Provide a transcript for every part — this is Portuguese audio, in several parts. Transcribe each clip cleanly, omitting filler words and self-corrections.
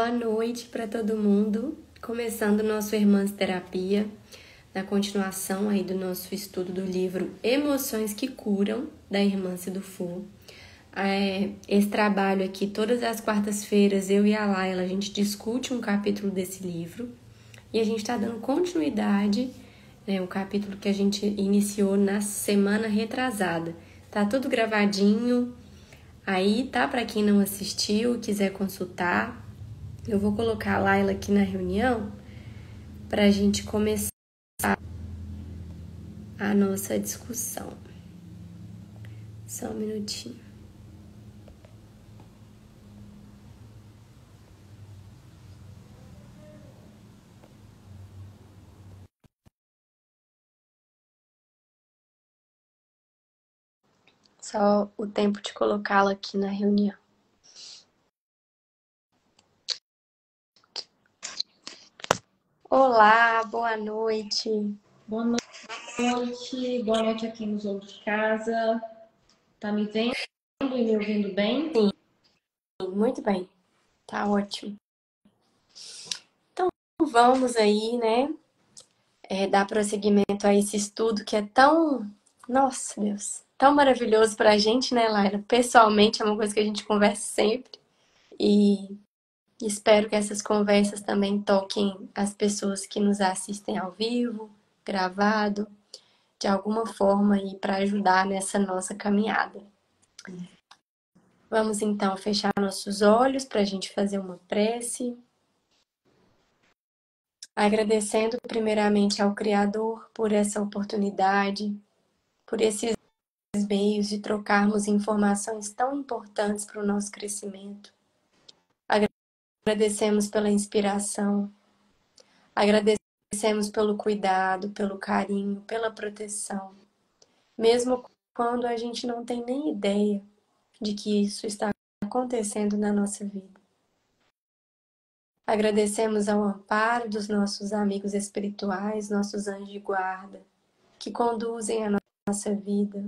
Boa noite para todo mundo. Começando o nosso Irmãs Terapia, na continuação aí do nosso estudo do livro Emoções que Curam, da Irmã Cidufu. Esse trabalho aqui, todas as quartas-feiras, eu e a Laila, a gente discute um capítulo desse livro e a gente está dando continuidade, o capítulo que a gente iniciou na semana retrasada. Tá tudo gravadinho, aí tá para quem não assistiu, quiser consultar. Eu vou colocar a Laila aqui na reunião para a gente começar a nossa discussão. Só um minutinho. Só o tempo de colocá-la aqui na reunião. Olá, boa noite. Boa noite aqui nos outros de casa. Tá me vendo e me ouvindo bem? Sim, muito bem. Tá ótimo. Então, vamos aí, né? Dar prosseguimento a esse estudo que é tão, nossa Deus, tão maravilhoso pra gente, né, Laila? Pessoalmente, é uma coisa que a gente conversa sempre. E espero que essas conversas também toquem as pessoas que nos assistem ao vivo, gravado, de alguma forma aí para ajudar nessa nossa caminhada. Vamos então fechar nossos olhos para a gente fazer uma prece. Agradecendo primeiramente ao Criador por essa oportunidade, por esses meios de trocarmos informações tão importantes para o nosso crescimento. Agradecemos pela inspiração, agradecemos pelo cuidado, pelo carinho, pela proteção, mesmo quando a gente não tem nem ideia de que isso está acontecendo na nossa vida. Agradecemos ao amparo dos nossos amigos espirituais, nossos anjos de guarda, que conduzem a nossa vida,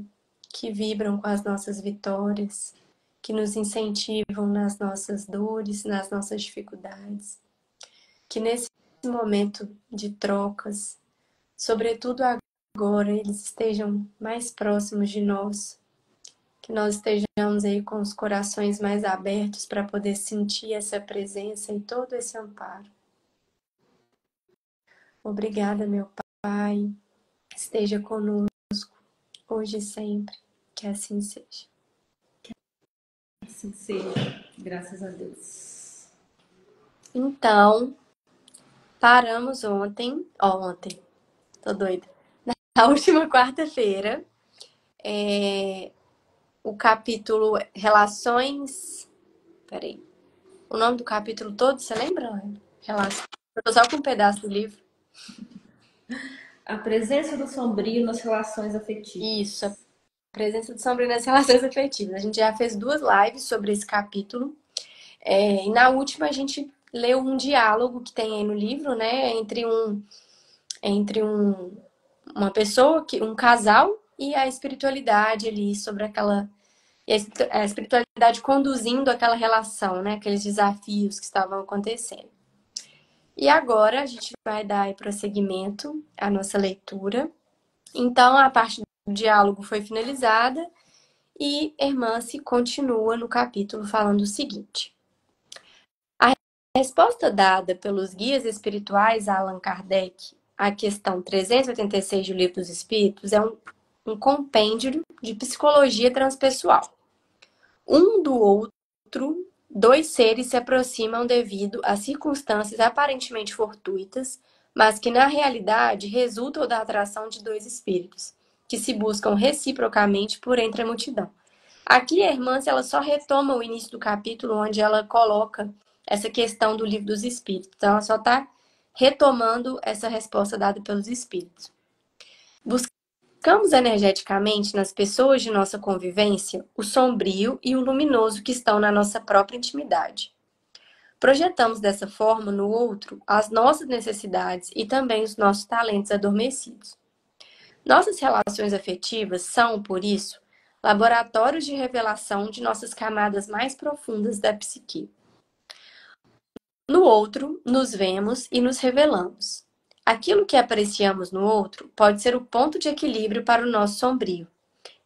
que vibram com as nossas vitórias, que nos incentivam nas nossas dores, nas nossas dificuldades. Que nesse momento de trocas, sobretudo agora, eles estejam mais próximos de nós, que nós estejamos aí com os corações mais abertos para poder sentir essa presença e todo esse amparo. Obrigada, meu Pai, esteja conosco, hoje e sempre, que assim seja. Que assim seja, graças a Deus. Então, paramos tô doida, na última quarta-feira, o capítulo Relações. Peraí. O nome do capítulo todo, você lembra? Relações. Eu tô só com um pedaço do livro. A presença do sombrio nas relações afetivas. Isso, a presença do sombrio nas relações afetivas. A gente já fez 2 lives sobre esse capítulo. E na última a gente leu um diálogo que tem aí no livro, né? Entre uma pessoa, um casal, e a espiritualidade ali, sobre aquela. E a espiritualidade conduzindo aquela relação, né? Aqueles desafios que estavam acontecendo. E agora a gente vai dar prosseguimento à nossa leitura. Então, a parte do diálogo foi finalizada e Hermance continua no capítulo falando o seguinte. A resposta dada pelos guias espirituais a Allan Kardec à questão 386 do Livro dos Espíritos é um compêndio de psicologia transpessoal. Um do outro, 2 seres se aproximam devido a circunstâncias aparentemente fortuitas, mas que na realidade resultam da atração de 2 espíritos, que se buscam reciprocamente por entre a multidão. Aqui a irmã, ela só retoma o início do capítulo, onde ela coloca essa questão do Livro dos Espíritos. Então, ela só está retomando essa resposta dada pelos espíritos. Buscamos energeticamente nas pessoas de nossa convivência o sombrio e o luminoso que estão na nossa própria intimidade. Projetamos dessa forma no outro as nossas necessidades e também os nossos talentos adormecidos. Nossas relações afetivas são, por isso, laboratórios de revelação de nossas camadas mais profundas da psique. No outro, nos vemos e nos revelamos. Aquilo que apreciamos no outro pode ser o ponto de equilíbrio para o nosso sombrio.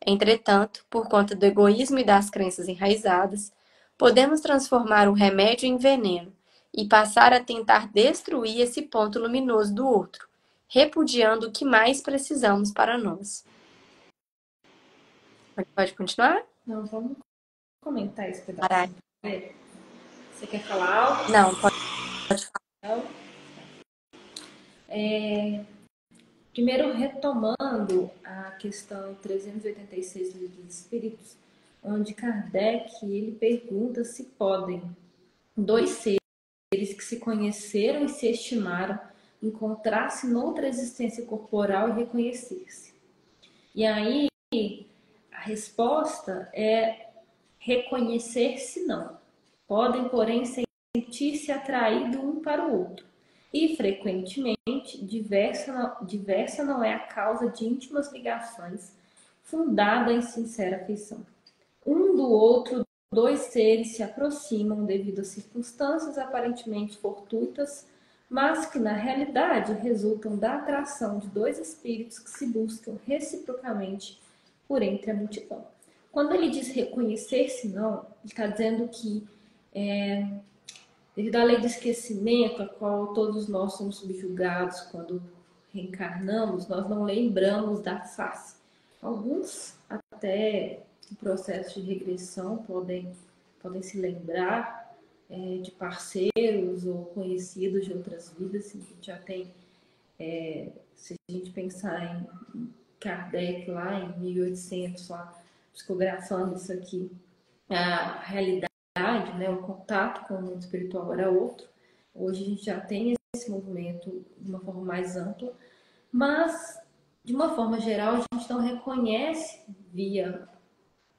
Entretanto, por conta do egoísmo e das crenças enraizadas, podemos transformar o remédio em veneno e passar a tentar destruir esse ponto luminoso do outro, repudiando o que mais precisamos para nós. Pode continuar? Não, vamos comentar esse Parar. pedacinho. Você quer falar algo? Não, pode. Não? Primeiro, retomando a questão 386 do Livro dos Espíritos, onde Kardec ele pergunta se podem dois seres que se conheceram e se estimaram encontrar-se noutra existência corporal e reconhecer-se. E aí a resposta é reconhecer-se não. Podem, porém, sentir-se atraídos um para o outro. E, frequentemente, diversa não é a causa de íntimas ligações fundada em sincera afeição. Um do outro, dois seres se aproximam devido a circunstâncias aparentemente fortuitas, mas que na realidade resultam da atração de dois espíritos que se buscam reciprocamente por entre a multidão. Quando ele diz reconhecer-se não, ele está dizendo que devido à lei do esquecimento, a qual todos nós somos subjugados quando reencarnamos, nós não lembramos da face. Alguns, até em processo de regressão, podem se lembrar de parceiros ou conhecidos de outras vidas. A gente já tem, se a gente pensar em Kardec lá em 1800, lá, psicografando isso aqui, a realidade, né, o contato com o mundo espiritual era outro. Hoje a gente já tem esse movimento de uma forma mais ampla, mas de uma forma geral a gente não reconhece via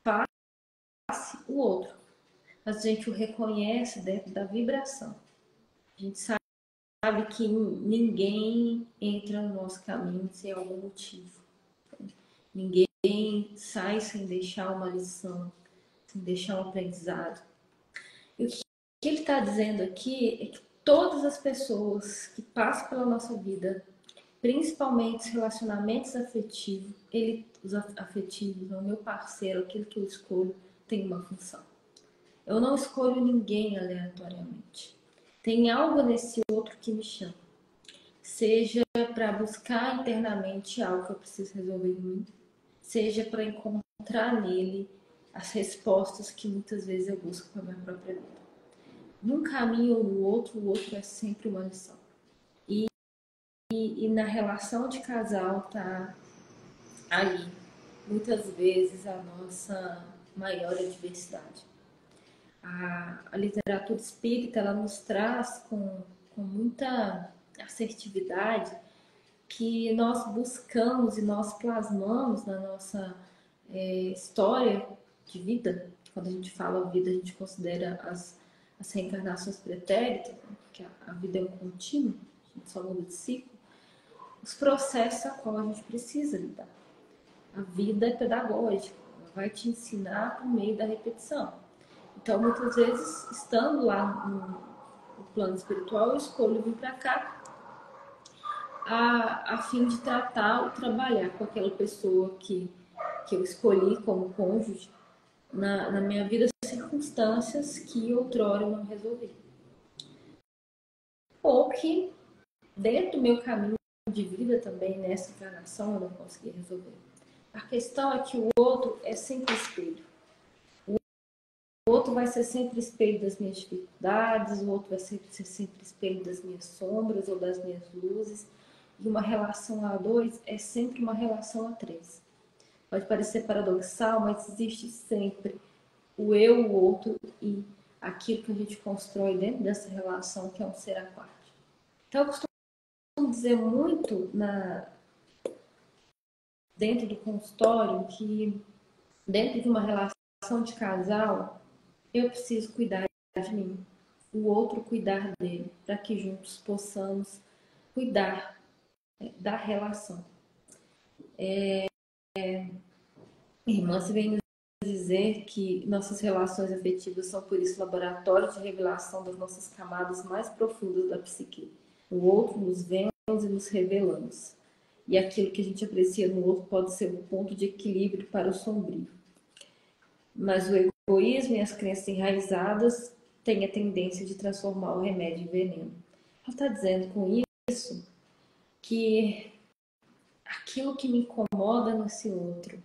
face o outro, mas a gente o reconhece dentro da vibração. A gente sabe que ninguém entra no nosso caminho sem algum motivo. Ninguém sai sem deixar uma lição, sem deixar um aprendizado. E o que ele está dizendo aqui é que todas as pessoas que passam pela nossa vida, principalmente os relacionamentos afetivos, os afetivos, o meu parceiro, aquele que eu escolho, tem uma função. Eu não escolho ninguém aleatoriamente. Tem algo nesse outro que me chama. Seja para buscar internamente algo que eu preciso resolver em mim, seja para encontrar nele as respostas que muitas vezes eu busco para a minha própria vida. Num caminho ou no outro, o outro é sempre uma lição. E na relação de casal tá ali, muitas vezes, a nossa maior adversidade. A literatura espírita, ela nos traz com muita assertividade que nós buscamos e nós plasmamos na nossa história de vida. Quando a gente fala vida, a gente considera as reencarnações pretéritas, porque a vida é um contínuo, a gente só muda de ciclo. Os processos a qual a gente precisa lidar. A vida é pedagógica, ela vai te ensinar por meio da repetição. Então, muitas vezes, estando lá no plano espiritual, eu escolho vir para cá a fim de tratar ou trabalhar com aquela pessoa que eu escolhi como cônjuge na minha vida, circunstâncias que outrora eu não resolvi. Ou que dentro do meu caminho de vida também, nessa encarnação, eu não consegui resolver. A questão é que o outro é sempre espelho. O outro vai ser sempre espelho das minhas dificuldades, o outro vai ser sempre espelho das minhas sombras ou das minhas luzes. E uma relação a dois é sempre uma relação a três. Pode parecer paradoxal, mas existe sempre o eu, o outro e aquilo que a gente constrói dentro dessa relação, que é um ser à parte. Então, eu costumo dizer muito dentro do consultório que dentro de uma relação de casal, eu preciso cuidar de mim, o outro cuidar dele, para que juntos possamos cuidar da relação. Irmã, você vem nos dizer que nossas relações afetivas são, por isso, laboratórios de revelação das nossas camadas mais profundas da psique. No outro nos vemos e nos revelamos. E aquilo que a gente aprecia no outro pode ser um ponto de equilíbrio para o sombrio. Mas o egoísmo e as crenças enraizadas têm a tendência de transformar o remédio em veneno. Ela está dizendo com isso que aquilo que me incomoda nesse outro,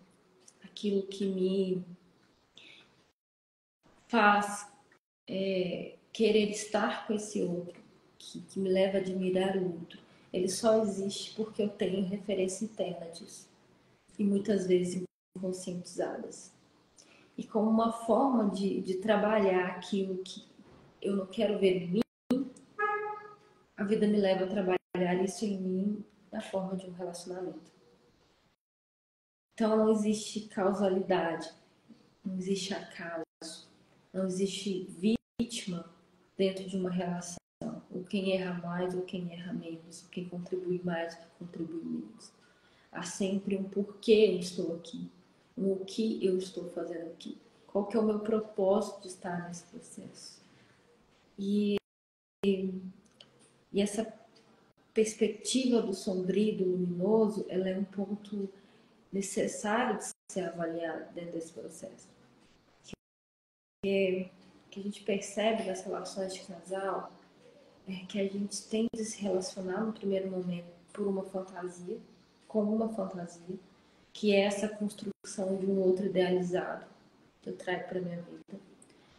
aquilo que me faz querer estar com esse outro, que me leva a admirar o outro, ele só existe porque eu tenho referência interna disso. E muitas vezes inconscientizadas. E como uma forma de trabalhar aquilo que eu não quero ver em mim, a vida me leva a trabalhar isso em mim na forma de um relacionamento. Então não existe causalidade, não existe acaso, não existe vítima dentro de uma relação. Ou quem erra mais ou quem erra menos, ou quem contribui mais ou quem contribui menos. Há sempre um porquê eu estou aqui, o que eu estou fazendo aqui, qual que é o meu propósito de estar nesse processo. E essa perspectiva do sombrio, do luminoso, ela é um ponto necessário de ser avaliado dentro desse processo. Que a gente percebe nas relações de casal é que a gente tende a se relacionar no primeiro momento por uma fantasia, com uma fantasia, que é essa construção de um outro idealizado que eu trago para minha vida.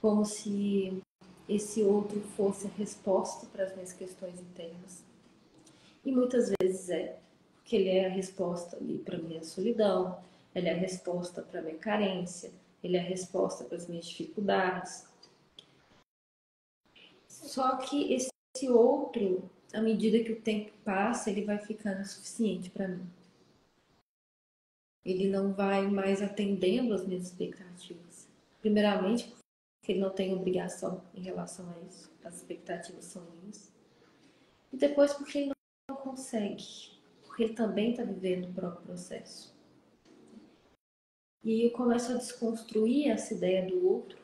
Como se esse outro fosse a resposta para as minhas questões internas. E muitas vezes porque ele é a resposta ali para a minha solidão, ele é a resposta para a minha carência, ele é a resposta para as minhas dificuldades. Só que esse outro, à medida que o tempo passa, ele vai ficando suficiente para mim. Ele não vai mais atendendo às minhas expectativas. Primeiramente, porque ele não tem obrigação em relação a isso. As expectativas são minhas. E depois porque ele não consegue. Porque ele também está vivendo o próprio processo. E aí eu começo a desconstruir essa ideia do outro,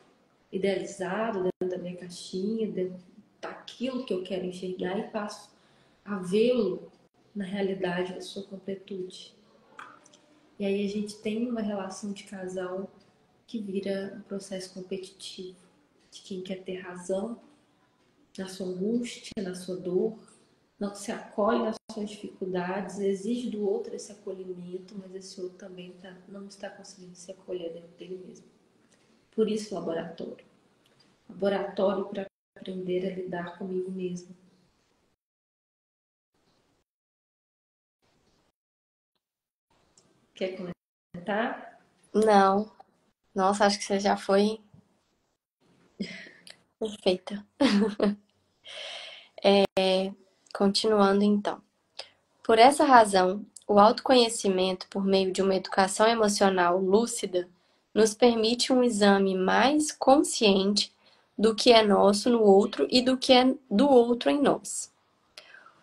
idealizado, dentro da minha caixinha, dentro daquilo que eu quero enxergar, e passo a vê-lo na realidade da sua completude. E aí a gente tem uma relação de casal que vira um processo competitivo, de quem quer ter razão na sua angústia, na sua dor, não se acolhe nas suas dificuldades, exige do outro esse acolhimento, mas esse outro também não está conseguindo se acolher dentro dele mesmo. Por isso, laboratório. Laboratório para aprender a lidar comigo mesmo. Quer comentar? Não. Nossa, acho que você já foi perfeita. Continuando então. Por essa razão, o autoconhecimento por meio de uma educação emocional lúcida nos permite um exame mais consciente do que é nosso no outro e do que é do outro em nós.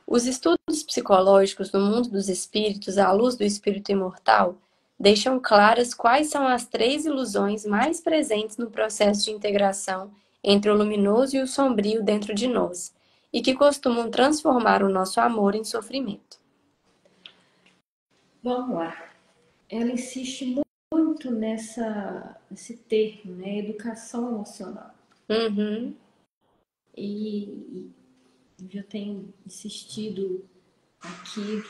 Os estudos psicológicos do mundo dos espíritos à luz do espírito imortal deixam claras quais são as 3 ilusões mais presentes no processo de integração entre o luminoso e o sombrio dentro de nós, e que costumam transformar o nosso amor em sofrimento. Vamos lá. Ela insiste muito nesse termo, né? Educação emocional. Uhum. E eu já tenho insistido aqui,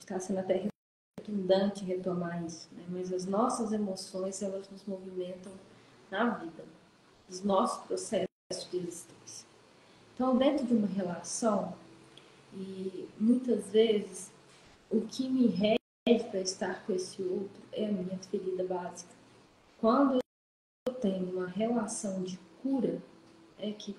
está sendo até redundante retomar isso, né? Mas as nossas emoções, elas nos movimentam na vida, os nossos processos de existência. Então, dentro de uma relação, e muitas vezes o que me rege para estar com esse outro é a minha ferida básica. Quando eu tenho uma relação de cura,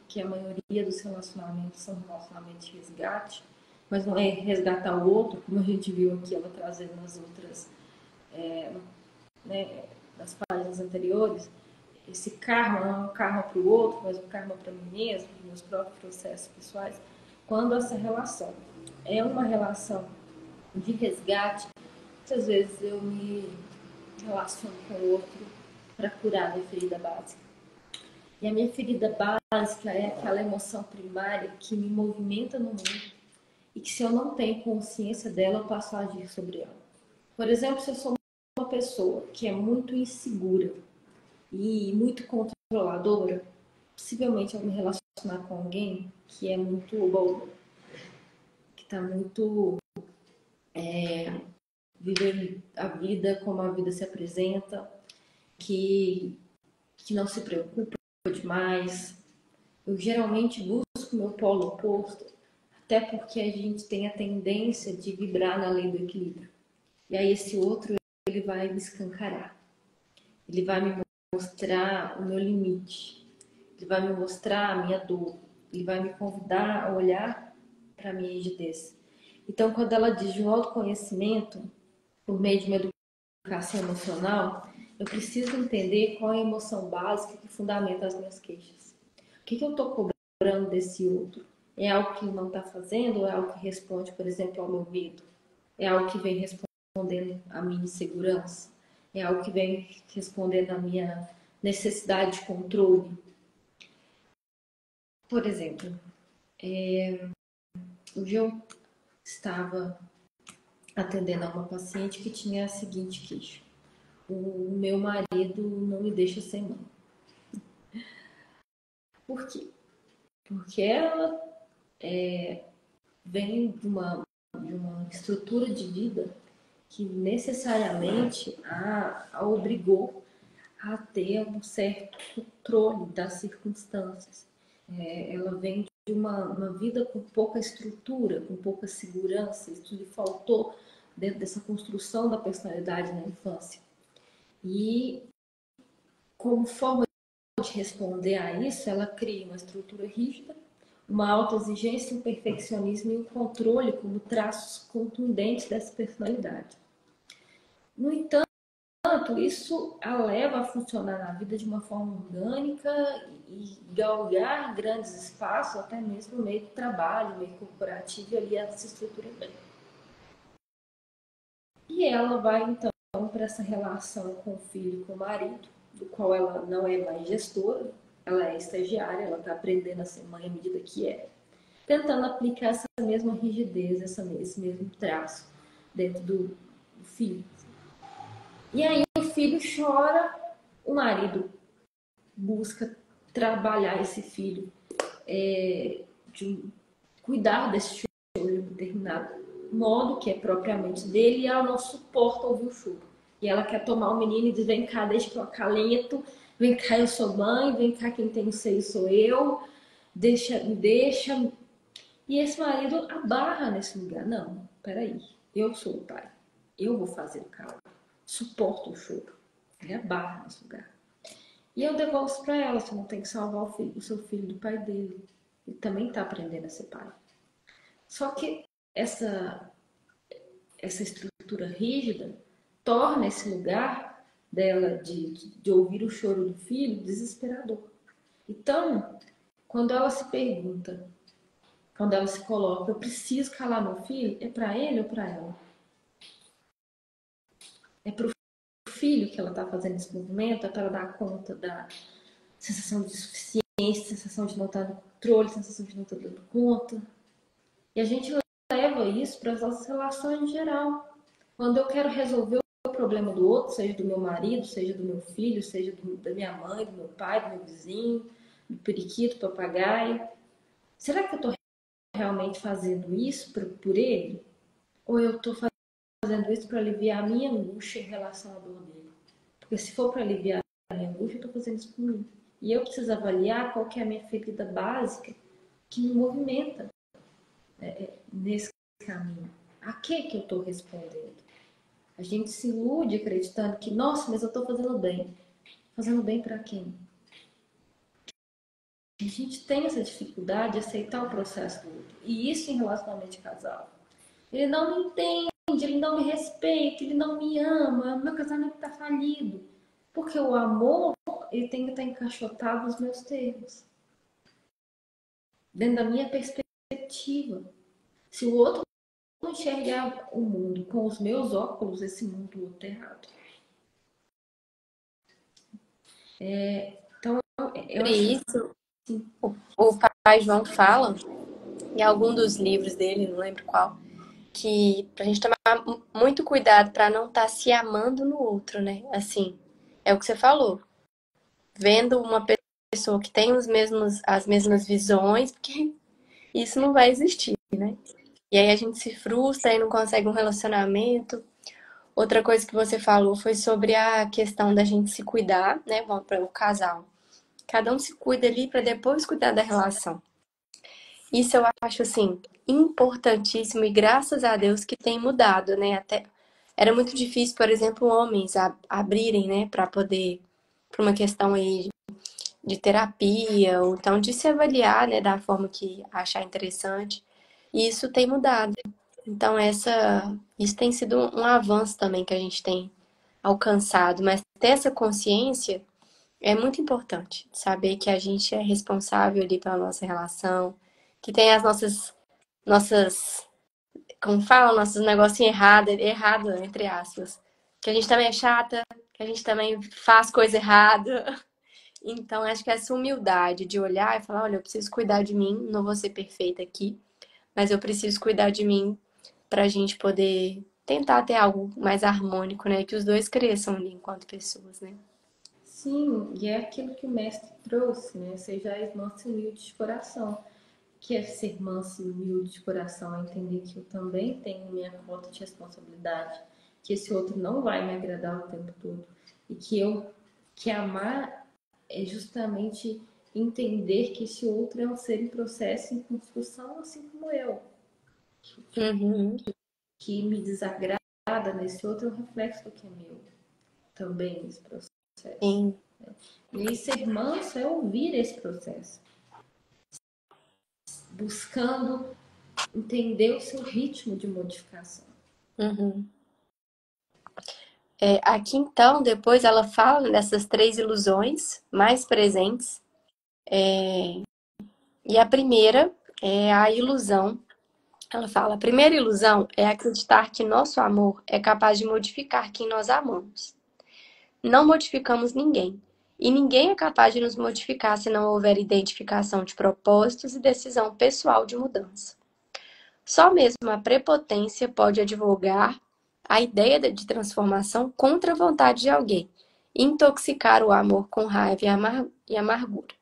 que a maioria dos relacionamentos são relacionamentos de resgate, mas não é resgatar o outro, como a gente viu aqui ela trazendo nas outras, nas páginas anteriores. Esse karma não é um karma para o outro, mas um karma para mim mesmo, para os meus próprios processos pessoais. Quando essa relação é uma relação de resgate, muitas vezes eu me relaciono com o outro para curar a minha ferida básica. E a minha ferida básica é aquela emoção primária que me movimenta no mundo e que, se eu não tenho consciência dela, eu passo a agir sobre ela. Por exemplo, se eu sou uma pessoa que é muito insegura e muito controladora, possivelmente eu me relacionar com alguém que é muito bobo, que está muito vivendo a vida como a vida se apresenta, que não se preocupa demais. Eu geralmente busco meu polo oposto, até porque a gente tem a tendência de vibrar na lei do equilíbrio. E aí esse outro, ele vai me escancarar. Ele vai me mostrar o meu limite. Ele vai me mostrar a minha dor. Ele vai me convidar a olhar para a minha rigidez. Então, quando ela diz de um autoconhecimento, por meio de uma educação emocional, eu preciso entender qual é a emoção básica que fundamenta as minhas queixas. O que eu estou cobrando desse outro? É algo que ele não está fazendo ou é algo que responde, por exemplo, ao meu medo? É algo que vem respondendo à minha insegurança? É algo que vem respondendo à minha necessidade de controle? Por exemplo, hoje eu estava atendendo a uma paciente que tinha a seguinte queixa: o meu marido não me deixa sem mãe. Por quê? Porque ela vem de uma estrutura de vida que necessariamente a obrigou a ter um certo controle das circunstâncias. Ela vem de uma vida com pouca estrutura, com pouca segurança, isso lhe faltou dentro dessa construção da personalidade na infância. E como forma de responder a isso, ela cria uma estrutura rígida, uma autoexigência, um perfeccionismo e um controle como traços contundentes dessa personalidade. No entanto, isso a leva a funcionar na vida de uma forma orgânica e galgar grandes espaços, até mesmo no meio do trabalho, no meio corporativo, e ali ela se estrutura bem. E ela vai, então, para essa relação com o filho e com o marido, do qual ela não é mais gestora, ela é estagiária, ela está aprendendo a ser mãe à medida que é, tentando aplicar essa mesma rigidez, esse mesmo traço dentro do filho. E aí o filho chora, o marido busca trabalhar esse filho, de cuidar desse choro de um determinado modo, que é propriamente dele, e ela não suporta ouvir o choro. E ela quer tomar o menino e diz: vem cá, deixa que eu acalento, vem cá, eu sou mãe, vem cá, quem tem o seio sou eu, me deixa. E esse marido abarra nesse lugar: não, peraí, eu sou o pai, eu vou fazer o calo, suporto o choro. Ele abarra nesse lugar. E eu devolvo isso para ela: você não tem que salvar o seu filho do pai dele. Ele também está aprendendo a ser pai. Só que essa estrutura rígida torna esse lugar dela de ouvir o choro do filho desesperador. Então, quando ela se pergunta, quando ela se coloca: eu preciso calar meu filho, é para ele ou para ela? É para o filho que ela está fazendo esse movimento? É para dar conta da sensação de insuficiência, sensação de não estar no controle, sensação de não estar dando conta? E a gente leva isso para as nossas relações em geral. Quando eu quero resolver o problema do outro, seja do meu marido, seja do meu filho, seja da minha mãe, do meu pai, do meu vizinho, do periquito, do papagaio, será que eu estou realmente fazendo isso por ele? Ou eu estou fazendo isso para aliviar a minha angústia em relação à dor dele? Porque se for para aliviar a minha angústia, eu estou fazendo isso por mim. E eu preciso avaliar qual que é a minha ferida básica que me movimenta nesse caminho. A que eu estou respondendo? A gente se ilude acreditando que, nossa, mas eu estou fazendo bem. Fazendo bem para quem? A gente tem essa dificuldade de aceitar o processo do outro. E isso em relacionamento de casal. Ele não me entende, ele não me respeita, ele não me ama, meu casamento está falido. Porque o amor, ele tem que estar encaixotado nos meus termos. Dentro da minha perspectiva. Se o outro não enxergar o mundo com os meus óculos, esse mundo está errado. Então, eu Sobre acho isso, o pai João fala, em algum dos livros dele, não lembro qual, que pra gente tomar muito cuidado pra não estar se amando no outro, né? Assim, é o que você falou. Vendo uma pessoa que tem as mesmas visões, porque isso não vai existir, né? E aí a gente se frustra e não consegue um relacionamento. Outra coisa que você falou foi sobre a questão da gente se cuidar, né? Vamos para o casal. Cada um se cuida ali para depois cuidar da relação. Isso eu acho assim importantíssimo e graças a Deus que tem mudado, né? Até era muito difícil, por exemplo, homens abrirem, né, para poder para uma questão aí de terapia ou então de se avaliar, né, da forma que achar interessante. E isso tem mudado. Então isso tem sido um avanço também que a gente tem alcançado, mas ter essa consciência é muito importante, saber que a gente é responsável ali pela nossa relação, que tem as nossas, como fala, nossos negocinhos errado, entre aspas. Que a gente também é chata, que a gente também faz coisa errada. Então, acho que essa humildade de olhar e falar, olha, eu preciso cuidar de mim, não vou ser perfeita aqui, mas eu preciso cuidar de mim pra gente poder tentar ter algo mais harmônico, né? Que os dois cresçam ali enquanto pessoas, né? sim, e é aquilo que o mestre trouxe, né? Sejais manso e humilde de coração. Que é ser manso e humilde de coração, é entender que eu também tenho minha cota de responsabilidade, que esse outro não vai me agradar o tempo todo e que amar é justamente entender que esse outro é um ser em processo, em construção, assim como eu. Uhum. Que me desagrada nesse outro é um reflexo do que é meu também nesse processo. Sim. E aí ser manso é ouvir esse processo, buscando entender o seu ritmo de modificação. Uhum. Aqui então, depois ela fala dessas três ilusões mais presentes. E a primeira é a ilusão. Ela fala: a primeira ilusão é acreditar que nosso amor é capaz de modificar quem nós amamos. Não modificamos ninguém. E ninguém é capaz de nos modificar se não houver identificação de propósitos e decisão pessoal de mudança. Só mesmo a prepotência pode advogar a ideia de transformação contra a vontade de alguém, intoxicar o amor com raiva e amargura.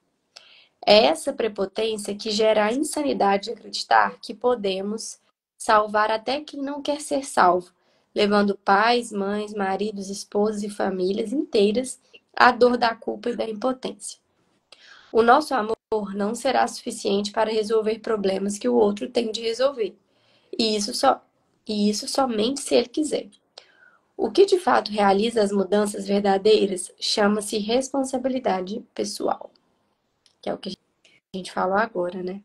É essa prepotência que gera a insanidade de acreditar que podemos salvar até quem não quer ser salvo, levando pais, mães, maridos, esposas e famílias inteiras à dor da culpa e da impotência. O nosso amor não será suficiente para resolver problemas que o outro tem de resolver. E isso, só, e isso somente se ele quiser. O que de fato realiza as mudanças verdadeiras chama-se responsabilidade pessoal, que é o que a gente falou agora, né?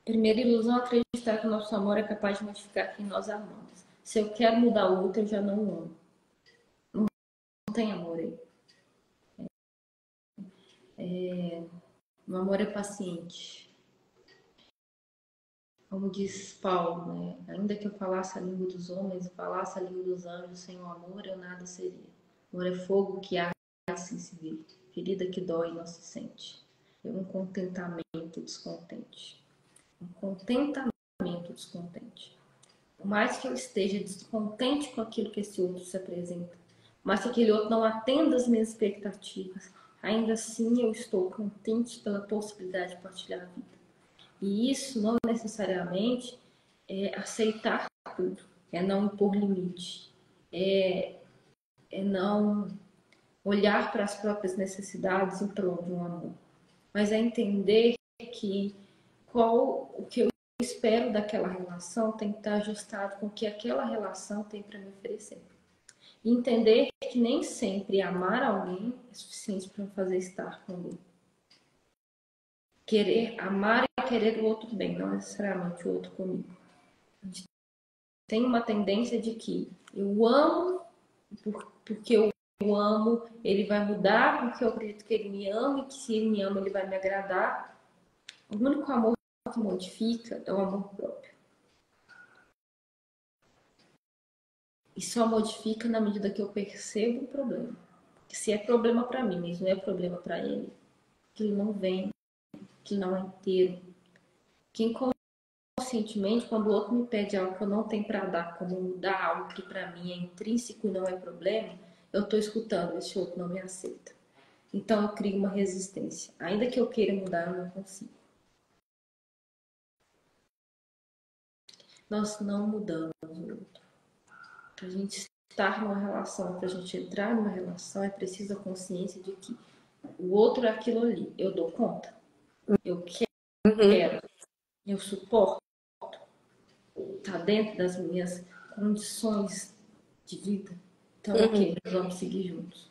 Primeira ilusão é acreditar que o nosso amor é capaz de modificar quem nós amamos. Se eu quero mudar o outro, eu já não amo. Não tem amor aí. O amor é paciente. Como diz Paulo, né? Ainda que eu falasse a língua dos homens e falasse a língua dos anjos, sem o amor eu nada seria. O amor é fogo que arde sem se ver, ferida que dói e não se sente. É um contentamento descontente. Um contentamento descontente. Por mais que eu esteja descontente com aquilo que esse outro se apresenta, mas que aquele outro não atenda às minhas expectativas, ainda assim eu estou contente pela possibilidade de partilhar a vida. E isso não necessariamente é aceitar tudo, é não impor limite, é não olhar para as próprias necessidades em prol de um amor, mas é entender que o que eu espero daquela relação tem que estar ajustado com o que aquela relação tem para me oferecer. E entender que nem sempre amar alguém é suficiente para me fazer estar com alguém. Querer amar e querer o outro bem, não necessariamente o outro comigo. A gente tem uma tendência de que eu amo porque eu amo, ele vai mudar porque eu acredito que ele me ama e que se ele me ama ele vai me agradar. O único amor que modifica é o amor próprio. E só modifica na medida que eu percebo o problema. Se é problema para mim, mas não é problema para ele, que ele não vem, que não é inteiro. Que inconscientemente, quando o outro me pede algo que eu não tenho para dar, como mudar algo que para mim é intrínseco e não é problema, eu estou escutando, esse outro não me aceita. Então eu crio uma resistência. Ainda que eu queira mudar, eu não consigo. Nós não mudamos o outro. Para a gente estar numa relação, para a gente entrar numa relação, é preciso a consciência de que o outro é aquilo ali. Eu dou conta. Eu Uhum, quero. Eu suporto. Está dentro das minhas condições de vida. Então, uhum, ok, nós vamos seguir juntos.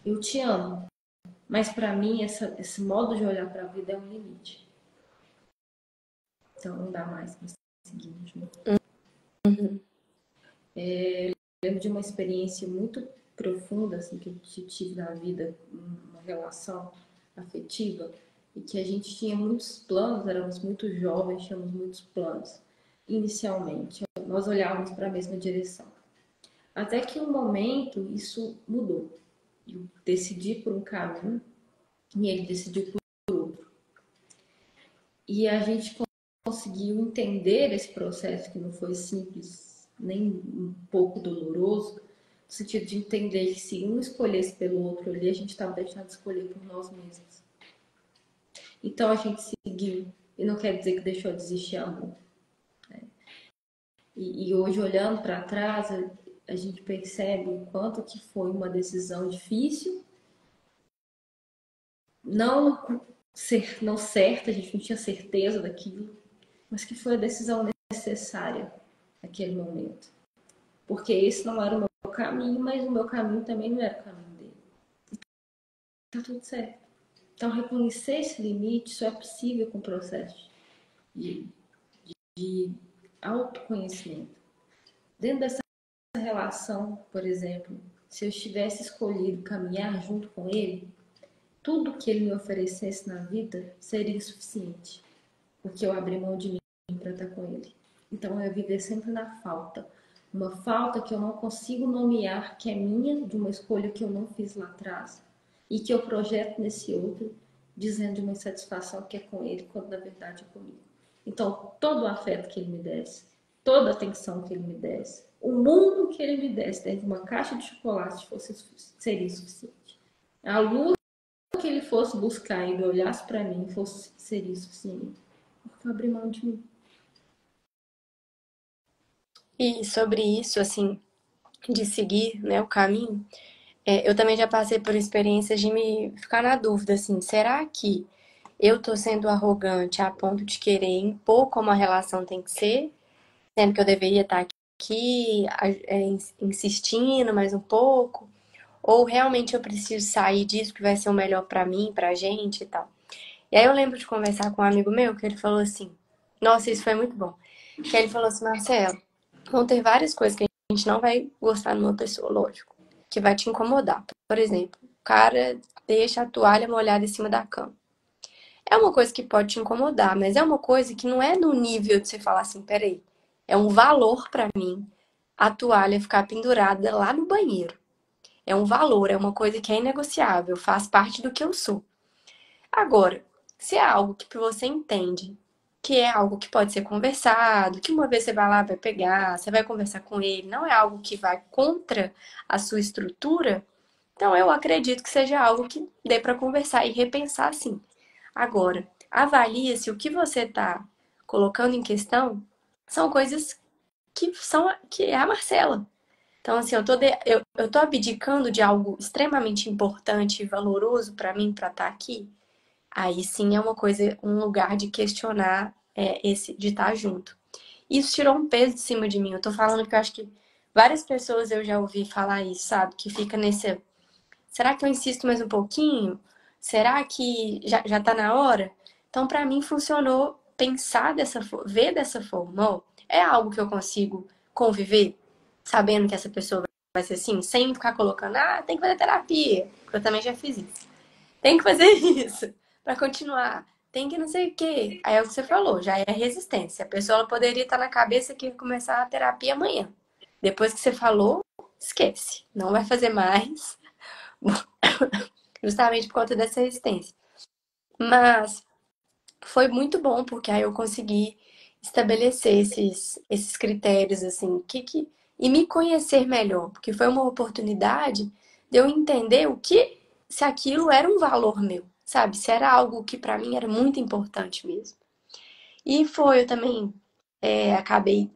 Eu te amo. Mas para mim, esse modo de olhar para a vida é um limite. Então, não dá mais para seguir juntos. uhum. Eu lembro de uma experiência muito profunda assim, que eu tive na vida, uma relação afetiva, e que a gente tinha muitos planos, éramos muito jovens, tínhamos muitos planos. Inicialmente, nós olhávamos para a mesma direção. Até que um momento isso mudou. Eu decidi por um caminho e ele decidiu por outro. E a gente conseguiu entender esse processo que não foi simples, nem um pouco doloroso, no sentido de entender que se um escolhesse pelo outro ali, a gente estava deixando de escolher por nós mesmos. Então a gente seguiu, e não quer dizer que deixou de existir amor. E hoje, olhando para trás, a gente percebe o quanto que foi uma decisão difícil, não não certa, a gente não tinha certeza daquilo, mas que foi a decisão necessária naquele momento. Porque esse não era o meu caminho, mas o meu caminho também não era o caminho dele. Tá tudo certo. Então, reconhecer esse limite só é possível com o processo de, de autoconhecimento. Dentro dessa relação, por exemplo, se eu tivesse escolhido caminhar junto com ele, tudo que ele me oferecesse na vida seria suficiente, porque eu abri mão de mim para estar com ele. Então, eu ia viver sempre na falta. Uma falta que eu não consigo nomear, que é minha, de uma escolha que eu não fiz lá atrás, e que eu projeto nesse outro, dizendo de uma insatisfação que é com ele, quando na verdade é comigo. Então, todo o afeto que ele me desse, toda a atenção que ele me desse, o mundo que ele me desse dentro de uma caixa de chocolate seria suficiente. A luz que ele fosse buscar e ele olhasse para mim seria suficiente. Porque eu abri mão de mim. E sobre isso, assim, de seguir, né, o caminho, eu também já passei por experiências de me ficar na dúvida, assim, será que eu tô sendo arrogante a ponto de querer impor como a relação tem que ser, sendo que eu deveria estar aqui, insistindo mais um pouco? Ou realmente eu preciso sair disso que vai ser o melhor pra mim, pra gente e tal? E aí eu lembro de conversar com um amigo meu que ele falou assim: Nossa, isso foi muito bom. Que ele falou assim: Marcelo, vão ter várias coisas que a gente não vai gostar numa pessoa, lógico, que vai te incomodar. Por exemplo, o cara deixa a toalha molhada em cima da cama. É uma coisa que pode te incomodar, mas é uma coisa que não é no nível de você falar assim: Peraí, é um valor pra mim a toalha ficar pendurada lá no banheiro. É um valor, é uma coisa que é inegociável, faz parte do que eu sou. Agora, se é algo que você entende, que é algo que pode ser conversado, que uma vez você vai lá, vai pegar, você vai conversar com ele, não é algo que vai contra a sua estrutura, então eu acredito que seja algo que dê para conversar e repensar sim. Agora, avalie se o que você está colocando em questão são coisas que é a Marcela. Então, assim, eu tô abdicando de algo extremamente importante e valoroso para mim, para estar aqui. Aí sim é uma coisa, um lugar de questionar esse de estar junto. Isso tirou um peso de cima de mim. Eu tô falando que eu acho que várias pessoas eu já ouvi falar isso, sabe? Que fica nesse. Será que eu insisto mais um pouquinho? Será que já tá na hora? Então, pra mim, funcionou pensar dessa forma, ver dessa forma. Ó, é algo que eu consigo conviver, sabendo que essa pessoa vai ser assim, sem ficar colocando, tem que fazer terapia. Porque eu também já fiz isso. Tem que fazer isso para continuar. Tem que não sei o quê. Aí é o que você falou, já é resistência. A pessoa ela poderia estar na cabeça que ia começar a terapia amanhã. Depois que você falou, esquece. Não vai fazer mais, justamente por conta dessa resistência. Mas foi muito bom, porque aí eu consegui estabelecer esses critérios, assim, e me conhecer melhor, porque foi uma oportunidade de eu entender se aquilo era um valor meu, sabe? Se era algo que para mim era muito importante mesmo. E foi, eu também acabei,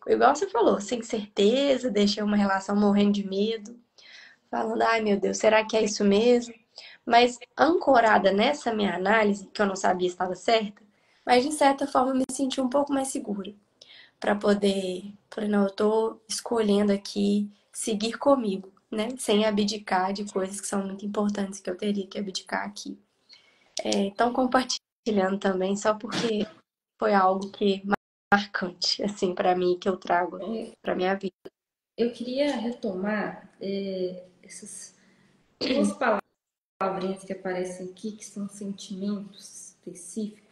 igual você falou, sem certeza, deixei uma relação morrendo de medo, falando, ai meu Deus, será que é isso mesmo? Mas ancorada nessa minha análise, que eu não sabia se estava certa, mas de certa forma eu me senti um pouco mais segura para poder, falei, não, eu tô escolhendo aqui seguir comigo, né? Sem abdicar de coisas que são muito importantes que eu teria que abdicar aqui. Então compartilhando também, só porque foi algo que marcante, assim, para mim, que eu trago para minha vida. Eu queria retomar essas duas palavrinhas que aparecem aqui, que são sentimentos específicos,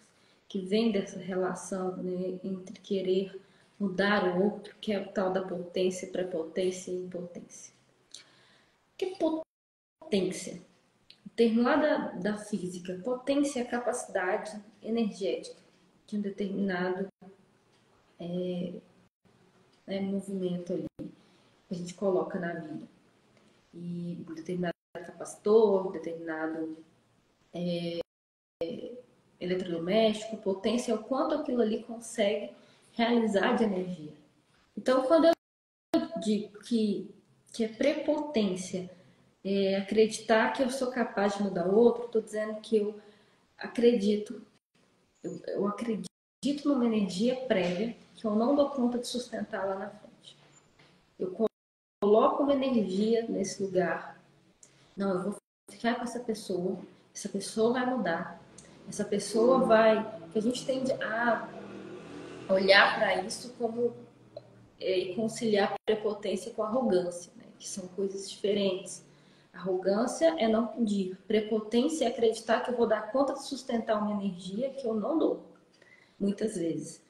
que vêm dessa relação, né, entre querer mudar o outro, que é o tal da potência, prepotência e impotência. O que é potência? O termo lá da física, potência é a capacidade energética de um determinado movimento ali, que a gente coloca na vida. E um determinado capacitor, um determinado eletrodoméstico, potência é o quanto aquilo ali consegue realizar de energia. Então, quando eu digo que é prepotência, acreditar que eu sou capaz de mudar o outro, estou dizendo que eu acredito, eu acredito numa energia prévia que eu não dou conta de sustentar lá na frente. Eu coloco uma energia nesse lugar. Não, eu vou ficar com essa pessoa vai mudar, essa pessoa vai. Que a gente tende a olhar para isso como conciliar prepotência com arrogância, né? Que são coisas diferentes. Arrogância é não pedir, prepotência é acreditar que eu vou dar conta de sustentar uma energia que eu não dou, muitas vezes.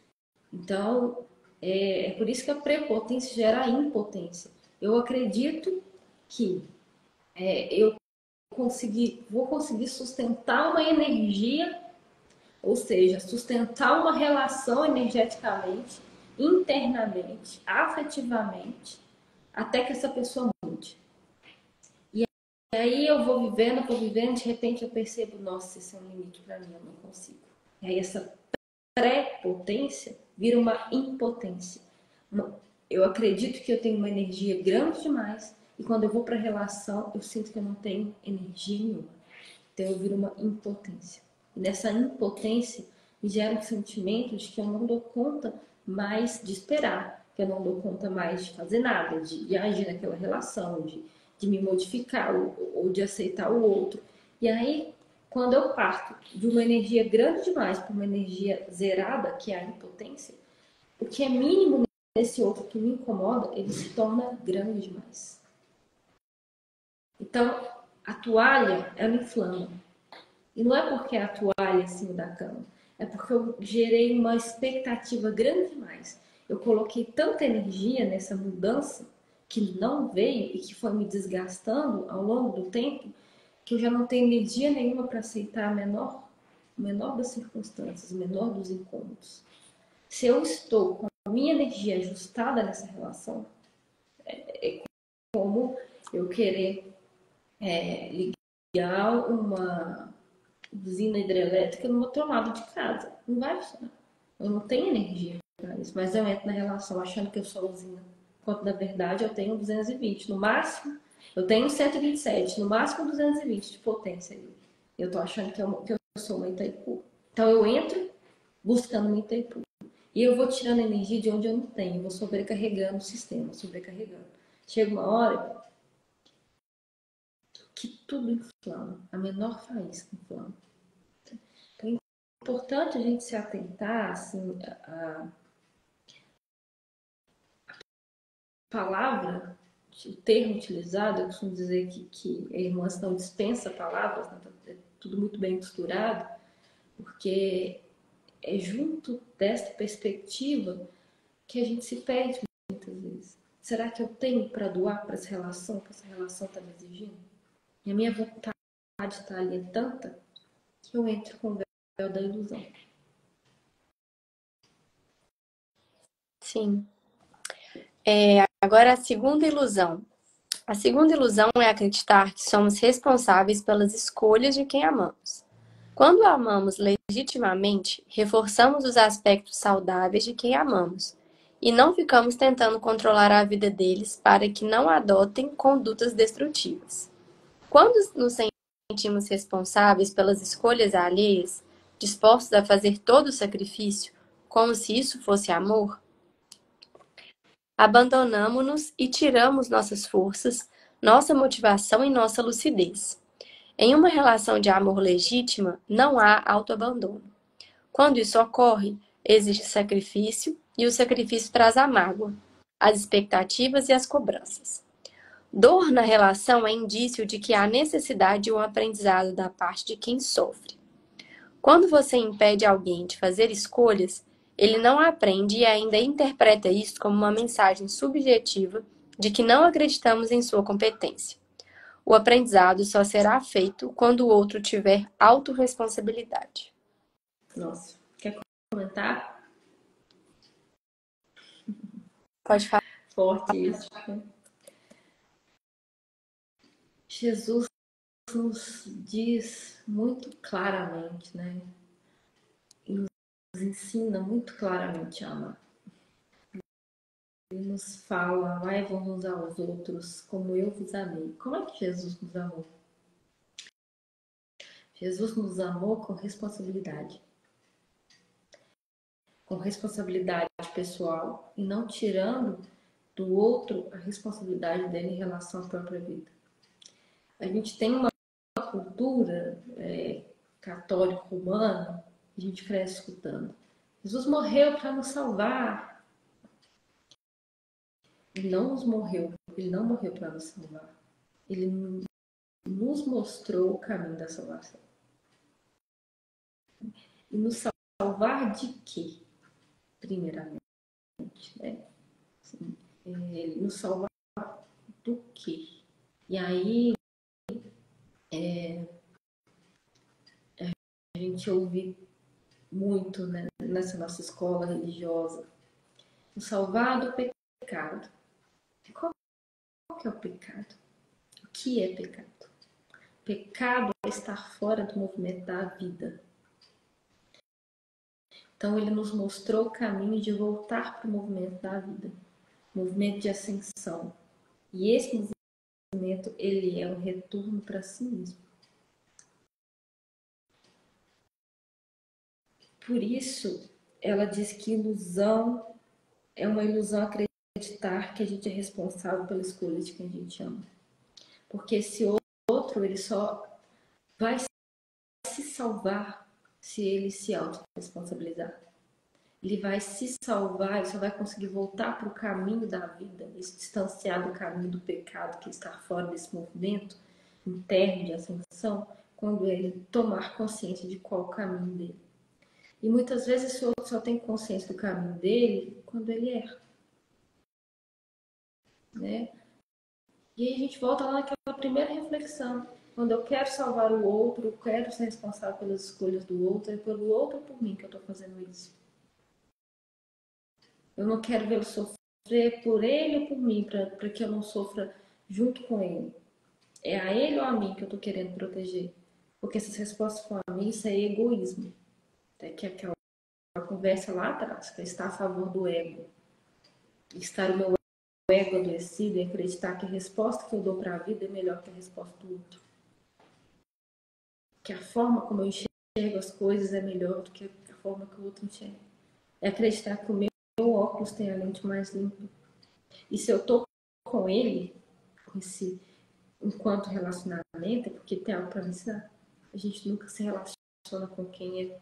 Então, é por isso que a prepotência gera a impotência. Eu acredito que eu vou conseguir sustentar uma energia, ou seja, sustentar uma relação energeticamente, internamente, afetivamente, até que essa pessoa mude. E aí eu vou vivendo, de repente eu percebo, nossa, esse é um limite para mim, eu não consigo. E aí essa pré-potência vira uma impotência. Eu acredito que eu tenho uma energia grande demais e quando eu vou para a relação eu sinto que eu não tenho energia nenhuma. Então eu viro uma impotência. E nessa impotência me gera um sentimento de que eu não dou conta mais de esperar, que eu não dou conta mais de fazer nada, de agir naquela relação, de me modificar ou de aceitar o outro. E aí, quando eu parto de uma energia grande demais para uma energia zerada, que é a impotência, o que é mínimo nesse outro que me incomoda, ele se torna grande demais. Então, a toalha, ela inflama. E não é porque a toalha é em cima da cama, é porque eu gerei uma expectativa grande demais. Eu coloquei tanta energia nessa mudança que não veio e que foi me desgastando ao longo do tempo, que eu já não tenho energia nenhuma para aceitar o menor das circunstâncias, o menor dos incômodos. Se eu estou com a minha energia ajustada nessa relação, é como eu querer ligar uma usina hidrelétrica no outro lado de casa. Não vai funcionar. Eu não tenho energia para isso, mas eu entro na relação achando que eu sou usina. Quando na verdade eu tenho 220. No máximo, eu tenho 127. No máximo 220 de potência. Eu tô achando que eu sou uma Itaipu. Então eu entro buscando uma Itaipu. E eu vou tirando energia de onde eu não tenho. Eu vou sobrecarregando o sistema, sobrecarregando. Chega uma hora que tudo inflama. A menor faísca inflama. Então, é importante a gente se atentar, assim, a palavra, o termo utilizado, eu costumo dizer que a irmã não dispensa palavras, né? É tudo muito bem costurado, porque é junto desta perspectiva que a gente se perde muitas vezes. Será que eu tenho para doar para essa relação que essa relação está me exigindo? E a minha vontade está ali é tanta que eu entro com o véu da ilusão. Sim. Agora a segunda ilusão. A segunda ilusão é acreditar que somos responsáveis pelas escolhas de quem amamos. Quando amamos legitimamente, reforçamos os aspectos saudáveis de quem amamos e não ficamos tentando controlar a vida deles para que não adotem condutas destrutivas. Quando nos sentimos responsáveis pelas escolhas alheias, dispostos a fazer todo o sacrifício, como se isso fosse amor, abandonamo-nos e tiramos nossas forças, nossa motivação e nossa lucidez. Em uma relação de amor legítima, não há autoabandono. Quando isso ocorre, existe sacrifício e o sacrifício traz a mágoa, as expectativas e as cobranças. Dor na relação é indício de que há necessidade de um aprendizado da parte de quem sofre. Quando você impede alguém de fazer escolhas, ele não aprende e ainda interpreta isso como uma mensagem subjetiva de que não acreditamos em sua competência. O aprendizado só será feito quando o outro tiver autorresponsabilidade. Nossa, quer comentar? Pode falar. Forte isso. Jesus nos diz muito claramente, né? E nos ensina muito claramente a amar. Ele nos fala, amai-vos uns aos outros como eu vos amei. Como é que Jesus nos amou? Jesus nos amou com responsabilidade. Com responsabilidade pessoal e não tirando do outro a responsabilidade dele em relação à própria vida. A gente tem uma cultura católica romana, a gente cresce escutando. Jesus morreu para nos salvar. Ele não nos morreu, ele não morreu para nos salvar. Ele nos mostrou o caminho da salvação. E nos salvar de quê? Primeiramente, né? Assim, ele nos salvar do quê? E aí a gente ouve muito, né, nessa nossa escola religiosa, nos salvar do pecado. Qual que é o pecado? O que é pecado? Pecado é estar fora do movimento da vida. Então ele nos mostrou o caminho de voltar para o movimento da vida, movimento de ascensão. E esse movimento, ele é um retorno para si mesmo. Por isso, ela diz que ilusão é uma ilusão acreditar que a gente é responsável pela escolha de quem a gente ama. Porque esse outro, ele só vai se salvar se ele se autorresponsabilizar. Ele vai se salvar, ele só vai conseguir voltar para o caminho da vida, se distanciar do caminho do pecado, que está fora desse movimento interno de ascensão, quando ele tomar consciência de qual o caminho dele. E muitas vezes esse outro só tem consciência do caminho dele quando ele erra. Né? E aí a gente volta lá naquela primeira reflexão. Quando eu quero salvar o outro, eu quero ser responsável pelas escolhas do outro, é pelo outro ou por mim que eu estou fazendo isso. Eu não quero vê-lo sofrer por ele ou por mim, para que eu não sofra junto com ele. É a ele ou a mim que eu estou querendo proteger. Porque essas respostas com a mim, isso é egoísmo. É que aquela conversa lá atrás, que está a favor do ego. Estar o meu ego adoecido e acreditar que a resposta que eu dou para a vida é melhor que a resposta do outro. Que a forma como eu enxergo as coisas é melhor do que a forma que o outro enxerga. É acreditar que o meu óculos tem a lente mais limpa. E se eu tô com ele, com esse enquanto relacionamento, é porque tem algo para me ensinar. A gente nunca se relaciona com quem é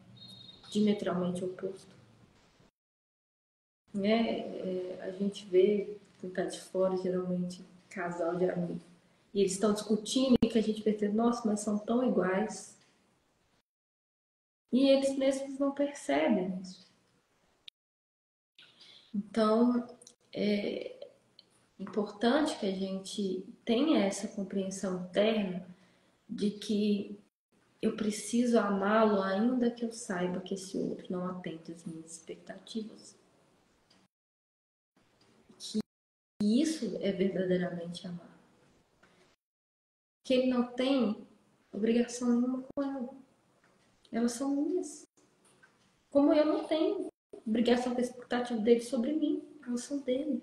diametralmente oposto. Né? A gente vê, quem tá de fora, geralmente, casal de amigos. E eles estão discutindo e que a gente percebe, nossa, mas são tão iguais. E eles mesmos não percebem isso. Então, Importante que a gente tenha essa compreensão interna de que eu preciso amá-lo ainda que eu saiba que esse outro não atende às minhas expectativas. E isso é verdadeiramente amar. Que ele não tem obrigação nenhuma com ela. Elas são minhas. Como eu não tenho obrigação com a expectativa dele sobre mim. Elas são dele.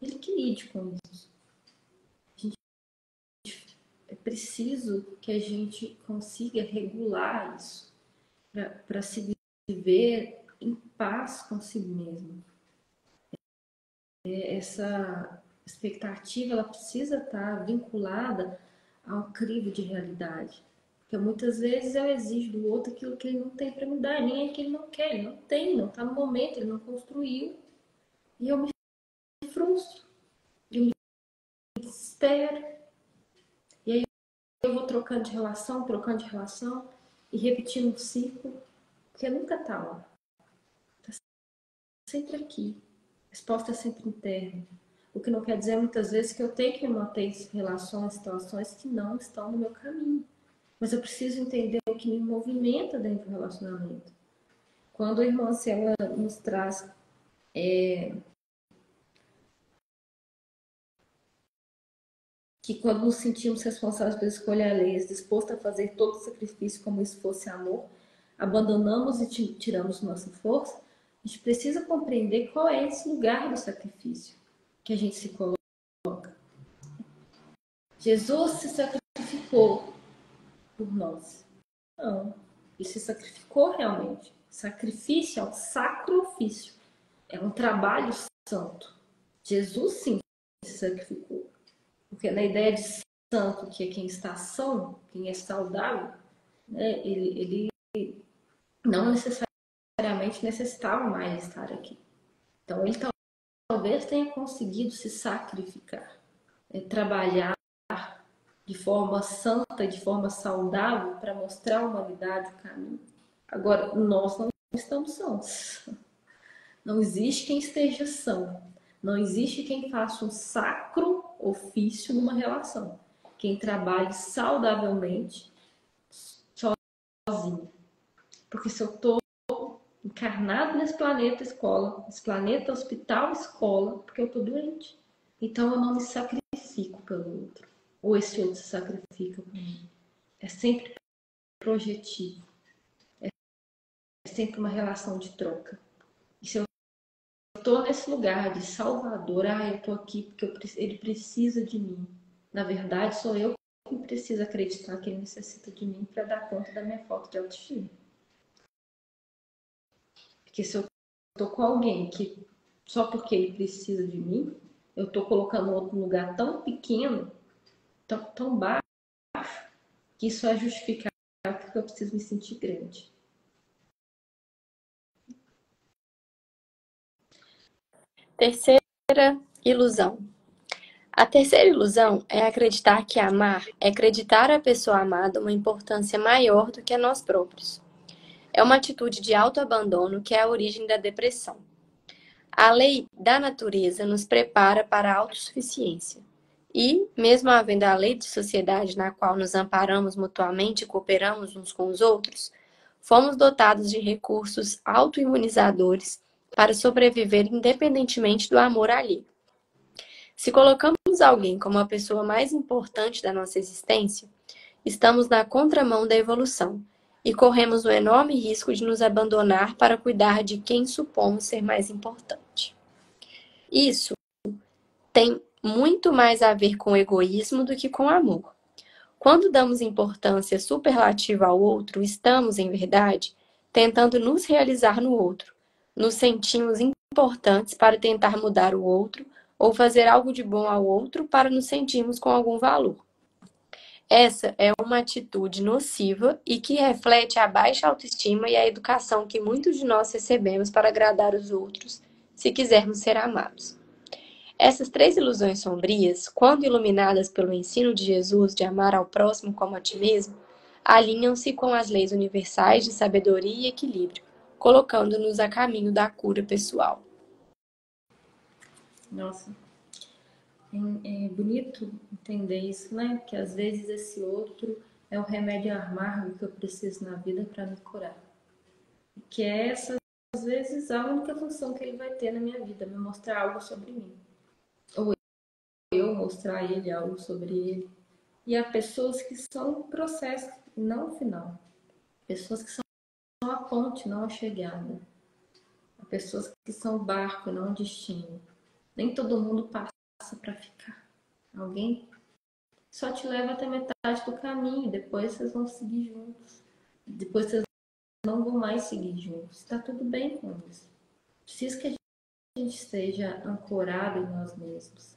Ele que lide com isso. É preciso que a gente consiga regular isso para se viver em paz consigo mesmo. Essa expectativa ela precisa estar vinculada a um crivo de realidade. Porque muitas vezes eu exijo do outro aquilo que ele não tem para me dar, nem é que ele não quer, ele não tem, não está no momento, ele não construiu. E eu me frustro, eu me desespero. E aí eu vou trocando de relação e repetindo o ciclo, porque nunca está lá. Está sempre aqui. A resposta é sempre interna. O que não quer dizer muitas vezes que eu tenho que me manter em relações, situações que não estão no meu caminho. Mas eu preciso entender o que me movimenta dentro do relacionamento. Quando a irmã Ciela nos traz que quando nos sentimos responsáveis pela escolha alheia, disposto a fazer todo o sacrifício como se fosse amor, abandonamos e tiramos nossa força, a gente precisa compreender qual é esse lugar do sacrifício que a gente se coloca. Jesus se sacrificou por nós. Não, ele se sacrificou realmente. Sacrifício é um sacro ofício, é um trabalho santo. Jesus sim se sacrificou. Porque na ideia de santo, que é quem está são, quem é saudável, né, ele não necessariamente necessitava mais estar aqui. Então ele talvez tenha conseguido se sacrificar, trabalhar de forma santa, de forma saudável, para mostrar à humanidade o caminho. Agora, nós não estamos sãos. Não existe quem esteja são. Não existe quem faça um sacro ofício numa relação. Quem trabalhe saudavelmente sozinho. Porque se eu estou encarnado nesse planeta escola, esse planeta hospital escola, porque eu estou doente. Então eu não me sacrifico pelo outro. Ou esse outro se sacrifica por mim. É sempre projetivo. É sempre uma relação de troca. E se eu estou nesse lugar de salvador, eu estou aqui porque ele precisa de mim. Na verdade, sou eu que preciso acreditar que ele necessita de mim para dar conta da minha falta de autoestima. Porque se eu estou com alguém que só porque ele precisa de mim, eu estou colocando outro lugar tão pequeno, tão baixo, que isso é justificar porque eu preciso me sentir grande. Terceira ilusão. A terceira ilusão é acreditar que amar é acreditar a pessoa amada uma importância maior do que a nós próprios. É uma atitude de autoabandono que é a origem da depressão. A lei da natureza nos prepara para a autossuficiência. E, mesmo havendo a lei de sociedade na qual nos amparamos mutuamente e cooperamos uns com os outros, fomos dotados de recursos autoimunizadores para sobreviver independentemente do amor alheio. Se colocamos alguém como a pessoa mais importante da nossa existência, estamos na contramão da evolução e corremos o enorme risco de nos abandonar para cuidar de quem supomos ser mais importante. Isso tem muito mais a ver com egoísmo do que com amor. Quando damos importância superlativa ao outro, estamos, em verdade, tentando nos realizar no outro. Nos sentimos importantes para tentar mudar o outro ou fazer algo de bom ao outro para nos sentirmos com algum valor. Essa é uma atitude nociva e que reflete a baixa autoestima e a educação que muitos de nós recebemos para agradar os outros, se quisermos ser amados. Essas três ilusões sombrias, quando iluminadas pelo ensino de Jesus de amar ao próximo como a ti mesmo, alinham-se com as leis universais de sabedoria e equilíbrio, colocando-nos a caminho da cura pessoal. Nossa, É bonito entender isso, né? Que às vezes esse outro é o remédio amargo que eu preciso na vida para me curar. Que é essa, às vezes, a única função que ele vai ter na minha vida, me mostrar algo sobre mim. Ou eu mostrar a ele algo sobre ele. E há pessoas que são o processo, não o final. Pessoas que são a ponte, não a chegada. Há pessoas que são o barco, não o destino. Nem todo mundo passa para ficar. Alguém só te leva até metade do caminho, depois vocês vão seguir juntos. Depois vocês não vão mais seguir juntos. Está tudo bem com isso. Precisa que a gente esteja ancorado em nós mesmos,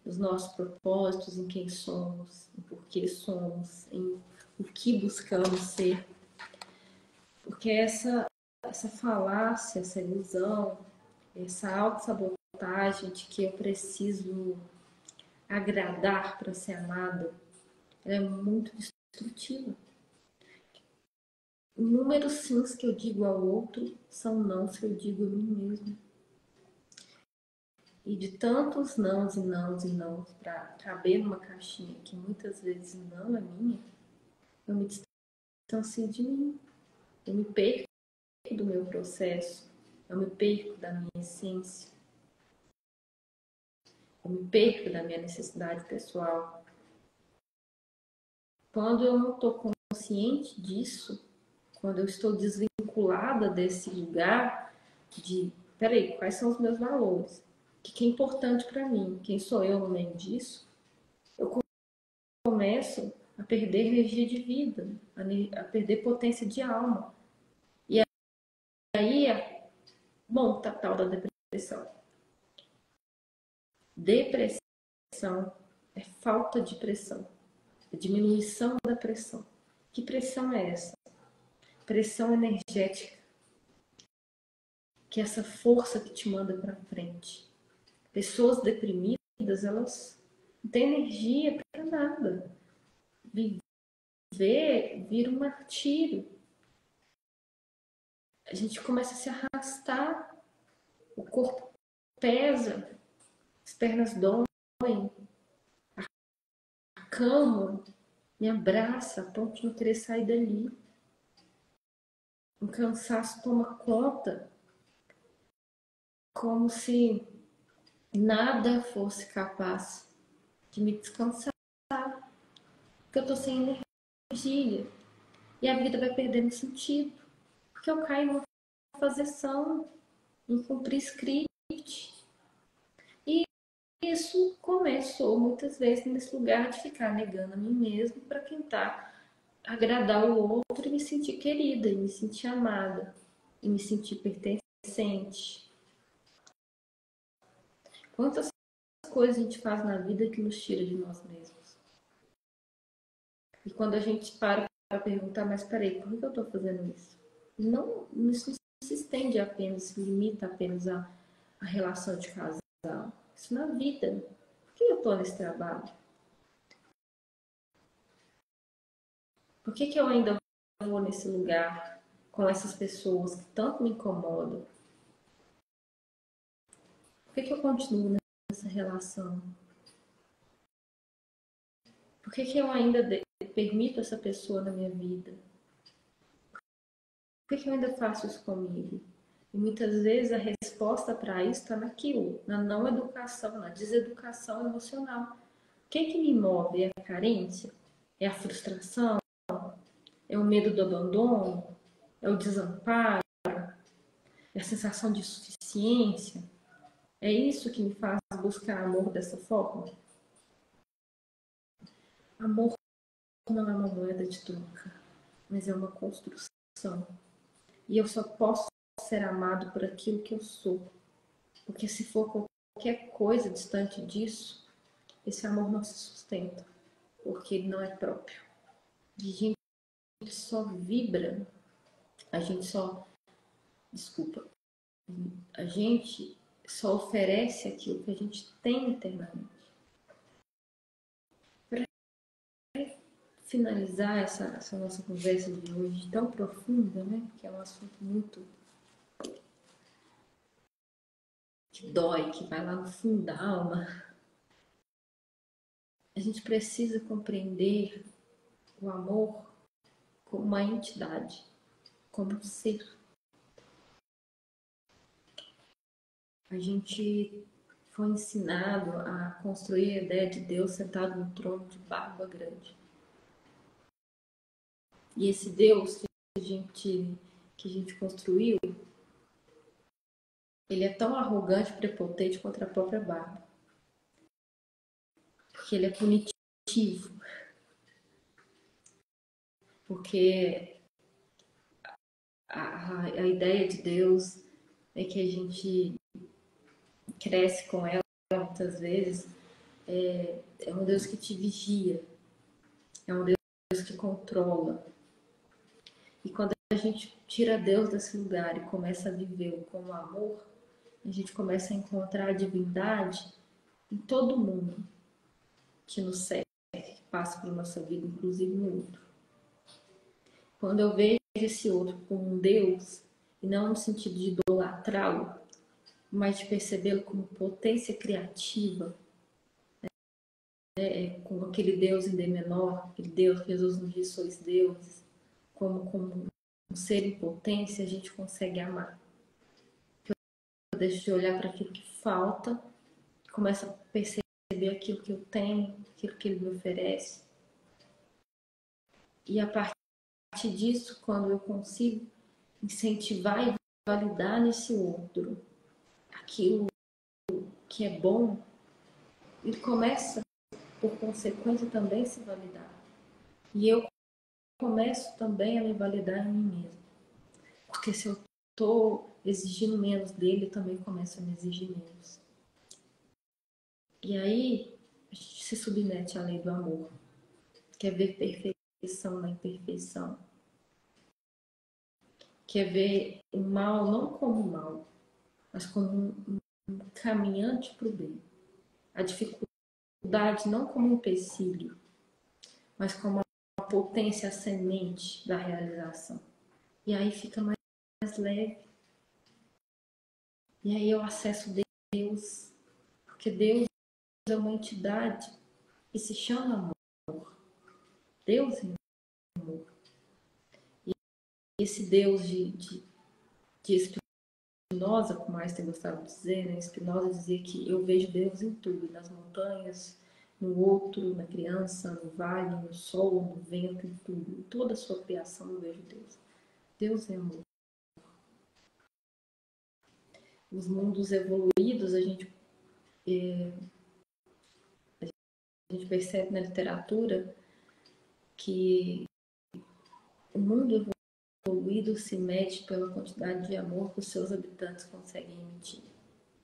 nos nossos propósitos, em quem somos, em por que somos, em o que buscamos ser. Porque essa falácia, essa ilusão, essa autossabotagem de que eu preciso agradar para ser amada, ela é muito destrutiva. Inúmeros sims que eu digo ao outro são nãos que eu digo a mim mesma. E de tantos nãos e nãos e nãos para caber numa caixinha que muitas vezes não é minha, eu me distancio de mim. Eu me perco do meu processo. Eu me perco da minha essência. Eu me perco da minha necessidade pessoal. Quando eu não estou consciente disso, quando eu estou desvinculada desse lugar de, peraí, quais são os meus valores? O que é importante para mim? Quem sou eu no meio disso? Eu começo a perder energia de vida, a perder potência de alma. E aí, monta a tal da depressão. Depressão é falta de pressão, é diminuição da pressão. Que pressão é essa? Pressão energética, que é essa força que te manda para frente. Pessoas deprimidas, elas não têm energia para nada. Viver vira um martírio. A gente começa a se arrastar, o corpo pesa, as pernas doem, a cama me abraça a ponto de não querer sair dali. Um cansaço toma conta, como se nada fosse capaz de me descansar, porque eu tô sem energia e a vida vai perdendo sentido, porque eu caio numa fazeção, em cumprir script. E isso começou muitas vezes nesse lugar de ficar negando a mim mesmo para tentar agradar o outro e me sentir querida, e me sentir amada, e me sentir pertencente. Quantas coisas a gente faz na vida que nos tira de nós mesmos? E quando a gente para perguntar, mas peraí, por que eu estou fazendo isso? Não, isso não se estende apenas, se limita apenas à relação de casal. Isso na vida. Por que eu estou nesse trabalho? Por que eu ainda vou nesse lugar com essas pessoas que tanto me incomodam? Por que eu continuo nessa relação? Por que eu ainda permito essa pessoa na minha vida? Por que eu ainda faço isso comigo? E muitas vezes a resposta para isso está naquilo, na não educação, na deseducação emocional. O que me move? É a carência? É a frustração? É o medo do abandono? É o desamparo? É a sensação de insuficiência? É isso que me faz buscar amor dessa forma? Amor não é uma moeda de troca, mas é uma construção. E eu só posso ser amado por aquilo que eu sou. Porque se for qualquer coisa distante disso, esse amor não se sustenta. Porque ele não é próprio. A gente só vibra, a gente só. Desculpa. A gente só oferece aquilo que a gente tem internamente. Para finalizar essa nossa conversa de hoje, tão profunda, né? Que é um assunto muito que dói, que vai lá no fundo da alma. a gente precisa compreender o amor como uma entidade, como um ser. A gente foi ensinado a construir a ideia de Deus sentado no trono de barba grande. E esse Deus que a gente construiu, ele é tão arrogante, prepotente quanto a própria barba. Porque ele é punitivo. Porque a ideia de Deus é que a gente cresce com ela muitas vezes. É um Deus que te vigia. É um Deus que controla. E quando a gente tira Deus desse lugar e começa a viver como amor, a gente começa a encontrar a divindade em todo mundo que nos serve, que passa por nossa vida, inclusive no outro. Quando eu vejo esse outro como um Deus, e não no sentido de idolatrá-lo, mas de percebê-lo como potência criativa, com aquele Deus em D menor, aquele Deus que Jesus nos diz, sois deuses, como um ser em potência, a gente consegue amar. Eu deixo de olhar para aquilo que falta, começo a perceber aquilo que eu tenho, aquilo que ele me oferece. E a partir disso, quando eu consigo incentivar e validar nesse outro aquilo que é bom, ele começa, por consequência, também a se validar. E eu começo também a me validar em mim mesmo. Porque se eu estou exigindo menos dele, eu também começo a me exigir menos. E aí, a gente se submete à lei do amor. Quer ver perfeição na imperfeição. Quer ver o mal não como mal, mas como um caminhante para o bem. A dificuldade não como um empecilho, mas como uma potência a semente da realização. E aí fica mais leve. E aí eu acesso Deus, porque Deus é uma entidade que se chama amor. Deus é amor. E esse Deus de Spinoza, como mais tem gostado de dizer, né? Spinoza dizia que eu vejo Deus em tudo, nas montanhas, no outro, na criança, no vale, no sol, no vento, em tudo. Em toda a sua criação eu vejo Deus. Deus é amor. Os mundos evoluídos, a gente percebe na literatura que o mundo evoluído se mede pela quantidade de amor que os seus habitantes conseguem emitir.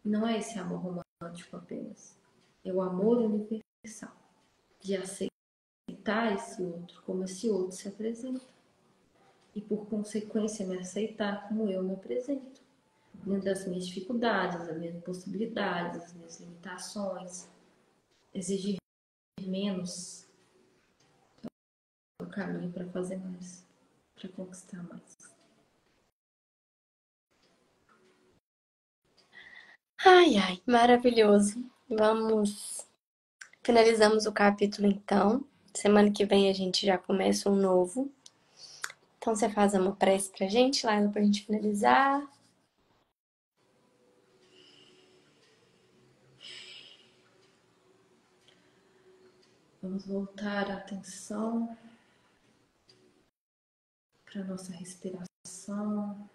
Não é esse amor romântico apenas. É o amor universal, de aceitar esse outro como esse outro se apresenta. E por consequência me aceitar como eu me apresento. Dentro das minhas dificuldades, das minhas possibilidades, das minhas limitações. Exigir menos é o caminho para fazer mais, para conquistar mais. Ai, ai, maravilhoso. Finalizamos o capítulo então. Semana que vem a gente já começa um novo. Então você faz uma prece pra gente, Laila, pra gente finalizar. Vamos voltar a atenção para a nossa respiração,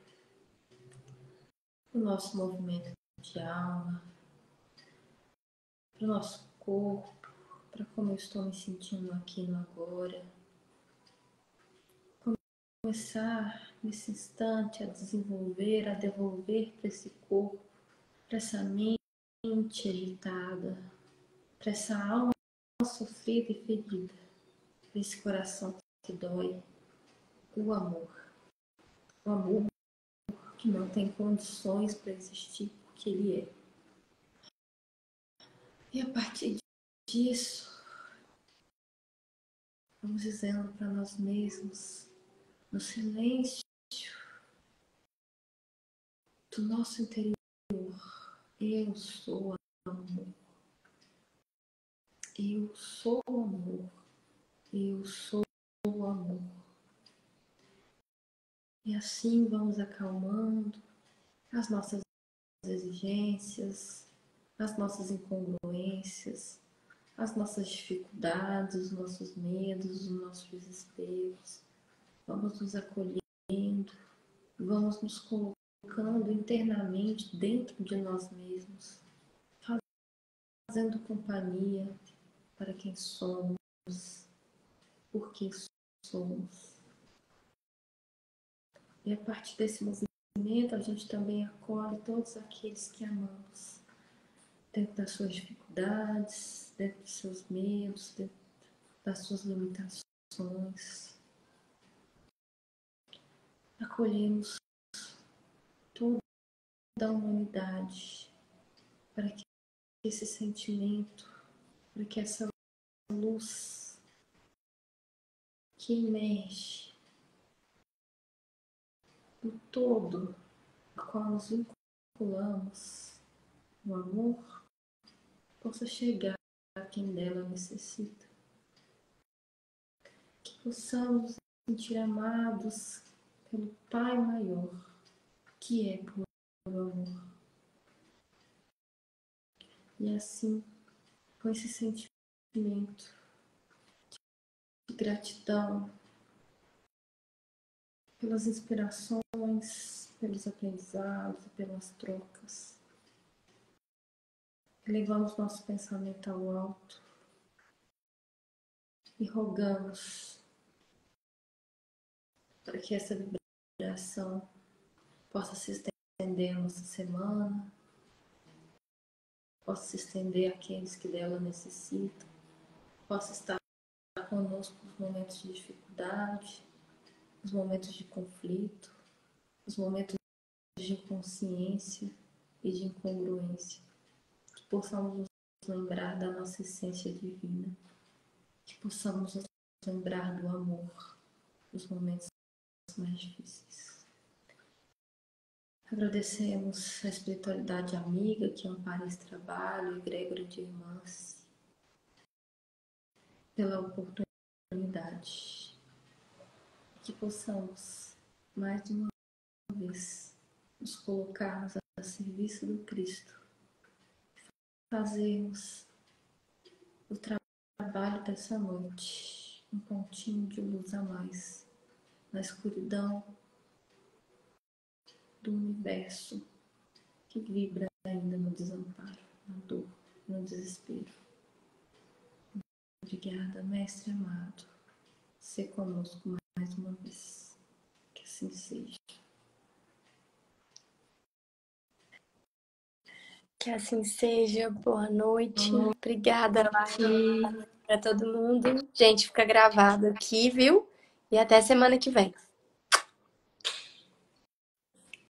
o nosso movimento de alma, para o nosso corpo, para como eu estou me sentindo aqui no agora. Começar nesse instante a desenvolver, a devolver para esse corpo, para essa mente agitada, para essa alma sofrida e ferida, para esse coração que dói, o amor que não tem condições para existir, porque ele é. E a partir disso, vamos dizendo para nós mesmos, no silêncio do nosso interior, eu sou amor. Eu sou o amor. Eu sou o amor. E assim vamos acalmando as nossas exigências, as nossas incongruências, as nossas dificuldades, os nossos medos, os nossos desesperos. Vamos nos acolhendo, vamos nos colocando internamente dentro de nós mesmos, fazendo companhia para quem somos, por que somos. E a partir desse movimento, a gente também acolhe todos aqueles que amamos, dentro das suas dificuldades, dentro dos seus medos, dentro das suas limitações. Acolhemos toda a humanidade para que esse sentimento, para que essa luz que emerge do todo a qual nos vinculamos, o amor, possa chegar a quem dela necessita. Que possamos nos sentir amados pelo Pai maior, que é puro amor. E assim, com esse sentimento de gratidão pelas inspirações, pelos aprendizados, pelas trocas, elevamos nosso pensamento ao alto e rogamos para que essa vibração possa se estender a nossa semana, possa se estender àqueles que dela necessitam, possa estar conosco nos momentos de dificuldade, nos momentos de conflito, nos momentos de inconsciência e de incongruência. Que possamos nos lembrar da nossa essência divina, que possamos nos lembrar do amor nos momentos mais difíceis. Agradecemos a espiritualidade amiga que ampara esse trabalho, egrégora de irmãs, pela oportunidade. Que possamos, mais de uma vez, nos colocarmos a serviço do Cristo, fazermos o trabalho dessa noite, um pontinho de luz a mais, na escuridão do universo que vibra ainda no desamparo, na dor, no desespero. Obrigada, Mestre amado, ser conosco mais uma vez. Que assim seja. Que assim seja. Boa noite. Obrigada, Laila, para todo mundo. Gente, fica gravado aqui, viu? E até semana que vem.